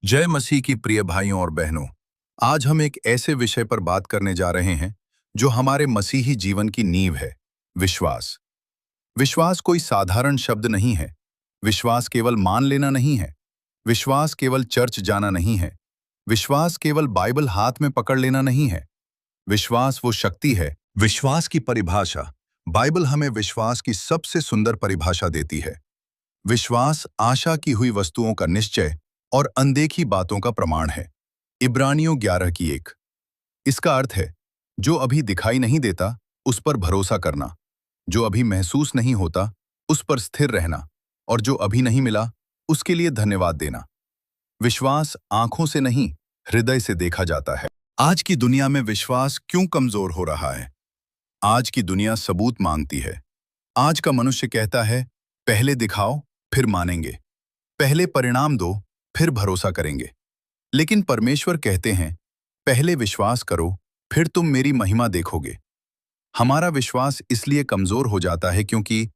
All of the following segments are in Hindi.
जय मसीह की प्रिय भाइयों और बहनों। आज हम एक ऐसे विषय पर बात करने जा रहे हैं जो हमारे मसीही जीवन की नींव है। विश्वास। विश्वास कोई साधारण शब्द नहीं है। विश्वास केवल मान लेना नहीं है। विश्वास केवल चर्च जाना नहीं है। विश्वास केवल बाइबल हाथ में पकड़ लेना नहीं है। विश्वास वो शक्ति है। विश्वास की परिभाषा। बाइबल हमें विश्वास की सबसे सुंदर परिभाषा देती है। विश्वास आशा की हुई वस्तुओं का निश्चय और अनदेखी बातों का प्रमाण है। इब्रानियों 11 की 1। इसका अर्थ है, जो अभी दिखाई नहीं देता उस पर भरोसा करना, जो अभी महसूस नहीं होता उस पर स्थिर रहना, और जो अभी नहीं मिला उसके लिए धन्यवाद देना। विश्वास आंखों से नहीं, हृदय से देखा जाता है। आज की दुनिया में विश्वास क्यों कमजोर हो रहा है? आज की दुनिया सबूत मांगती है। आज का मनुष्य कहता है, पहले दिखाओ फिर मानेंगे, पहले परिणाम दो फिर भरोसा करेंगे। लेकिन परमेश्वर कहते हैं, पहले विश्वास करो फिर तुम मेरी महिमा देखोगे। हमारा विश्वास इसलिए कमजोर हो जाता है क्योंकि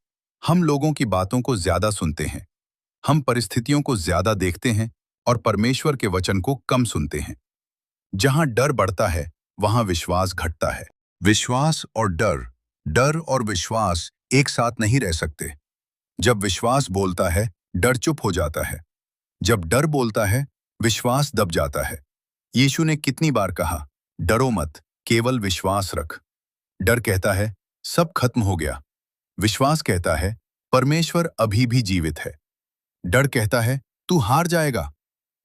हम लोगों की बातों को ज्यादा सुनते हैं, हम परिस्थितियों को ज्यादा देखते हैं और परमेश्वर के वचन को कम सुनते हैं। जहां डर बढ़ता है वहां विश्वास घटता है। विश्वास और डर, डर और विश्वास एक साथ नहीं रह सकते। जब विश्वास बोलता है, डर चुप हो जाता है। जब डर बोलता है, विश्वास दब जाता है। यीशु ने कितनी बार कहा, डरो मत, केवल विश्वास रख। डर कहता है, सब खत्म हो गया। विश्वास कहता है, परमेश्वर अभी भी जीवित है। डर कहता है, तू हार जाएगा।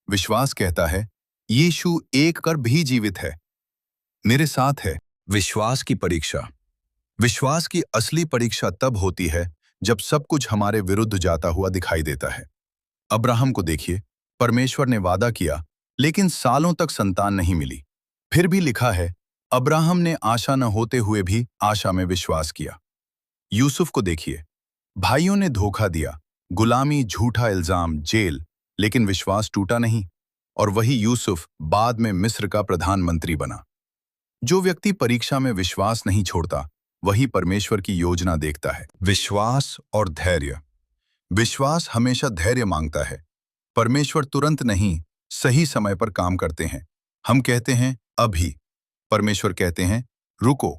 विश्वास कहता है, यीशु एक कर भी जीवित है, मेरे साथ है। विश्वास की परीक्षा। विश्वास की असली परीक्षा तब होती है जब सब कुछ हमारे विरुद्ध जाता हुआ दिखाई देता है। अब्राहम को देखिए, परमेश्वर ने वादा किया, लेकिन सालों तक संतान नहीं मिली। फिर भी लिखा है, अब्राहम ने आशा न होते हुए भी आशा में विश्वास किया। यूसुफ को देखिए, भाइयों ने धोखा दिया, गुलामी, झूठा इल्जाम, जेल, लेकिन विश्वास टूटा नहीं, और वही यूसुफ बाद में मिस्र का प्रधानमंत्री बना। जो व्यक्ति परीक्षा में विश्वास नहीं छोड़ता, वही परमेश्वर की योजना देखता है। विश्वास और धैर्य। विश्वास हमेशा धैर्य मांगता है। परमेश्वर तुरंत नहीं, सही समय पर काम करते हैं। हम कहते हैं अभी, परमेश्वर कहते हैं रुको,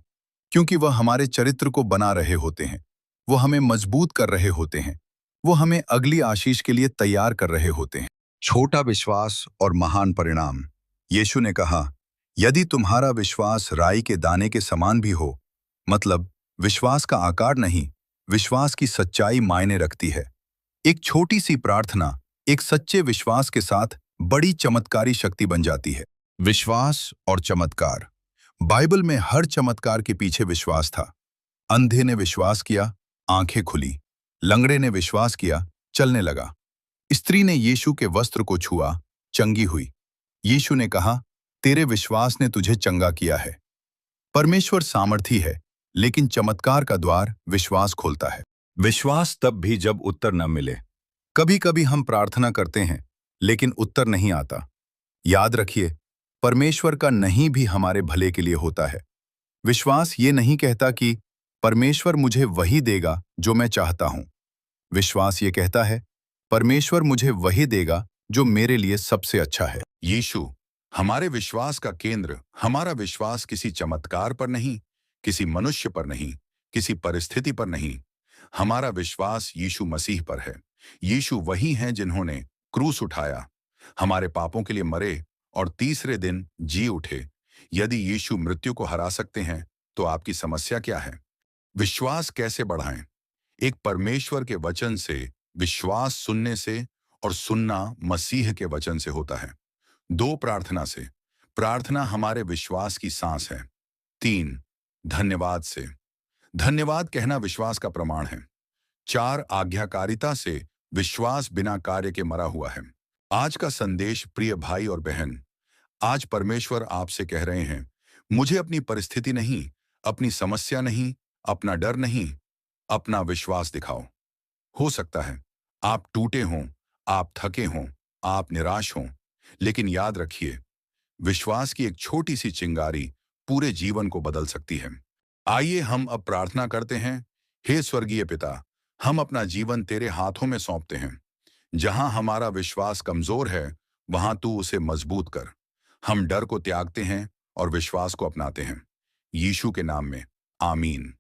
क्योंकि वह हमारे चरित्र को बना रहे होते हैं। वो हमें मजबूत कर रहे होते हैं। वो हमें अगली आशीष के लिए तैयार कर रहे होते हैं। छोटा विश्वास और महान परिणाम। यीशु ने कहा, यदि तुम्हारा विश्वास राई के दाने के समान भी हो, मतलब विश्वास का आकार नहीं, विश्वास की सच्चाई मायने रखती है। एक छोटी सी प्रार्थना एक सच्चे विश्वास के साथ बड़ी चमत्कारी शक्ति बन जाती है। विश्वास और चमत्कार। बाइबल में हर चमत्कार के पीछे विश्वास था। अंधे ने विश्वास किया, आंखें खुली। लंगड़े ने विश्वास किया, चलने लगा। स्त्री ने यीशु के वस्त्र को छुआ, चंगी हुई। यीशु ने कहा, तेरे विश्वास ने तुझे चंगा किया है। परमेश्वर सामर्थी है, लेकिन चमत्कार का द्वार विश्वास खोलता है। विश्वास तब भी जब उत्तर न मिले। कभी कभी हम प्रार्थना करते हैं, लेकिन उत्तर नहीं आता। याद रखिए, परमेश्वर का नहीं भी हमारे भले के लिए होता है। विश्वास ये नहीं कहता कि परमेश्वर मुझे वही देगा जो मैं चाहता हूं। विश्वास ये कहता है, परमेश्वर मुझे वही देगा जो मेरे लिए सबसे अच्छा है। यीशु हमारे विश्वास का केंद्र। हमारा विश्वास किसी चमत्कार पर नहीं, किसी मनुष्य पर नहीं, किसी परिस्थिति पर नहीं। हमारा विश्वास यीशु मसीह पर है। यीशु वही हैं जिन्होंने क्रूस उठाया, हमारे पापों के लिए मरे और तीसरे दिन जी उठे। यदि यीशु मृत्यु को हरा सकते हैं, तो आपकी समस्या क्या है? विश्वास कैसे बढ़ाएं? एक परमेश्वर के वचन से विश्वास सुनने से, और सुनना मसीह के वचन से होता है। 2 प्रार्थना से। प्रार्थना हमारे विश्वास की सांस है। 3 धन्यवाद से। धन्यवाद कहना विश्वास का प्रमाण है। 4 आज्ञाकारिता से। विश्वास बिना कार्य के मरा हुआ है। आज का संदेश प्रिय भाई और बहन, आज परमेश्वर आपसे कह रहे हैं, मुझे अपनी परिस्थिति नहीं, अपनी समस्या नहीं, अपना डर नहीं, अपना विश्वास दिखाओ। हो सकता है आप टूटे हों, आप थके हों, आप निराश हों, लेकिन याद रखिए, विश्वास की एक छोटी सी चिंगारी पूरे जीवन को बदल सकती है। आइए हम अब प्रार्थना करते हैं। हे स्वर्गीय पिता, हम अपना जीवन तेरे हाथों में सौंपते हैं। जहां हमारा विश्वास कमजोर है, वहां तू उसे मजबूत कर। हम डर को त्यागते हैं और विश्वास को अपनाते हैं। यीशु के नाम में, आमीन।